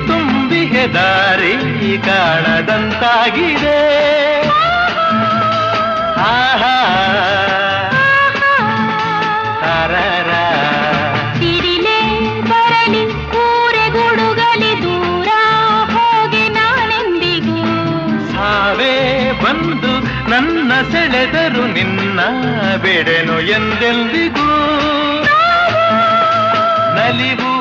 ತುಂಬಿ ಹೆದಾರಿ ಕಾಣದಂತಾಗಿದೆ. ಆಹಾ ತಾರಾರ ತಿರಿಲೇ ಬರಲಿ ಊರೆ ಗುಡುಗಲಿ ದೂರ ಹೋಗಿ ನಾನೆಂದಿಗೂ ಸಾವೇ ಬಂದು ನನ್ನ ಸೆಳೆದರು ನಿನ್ನ ಬಿಡೆನು ಎಂದೆಂದಿಗೂ ನಲಿವು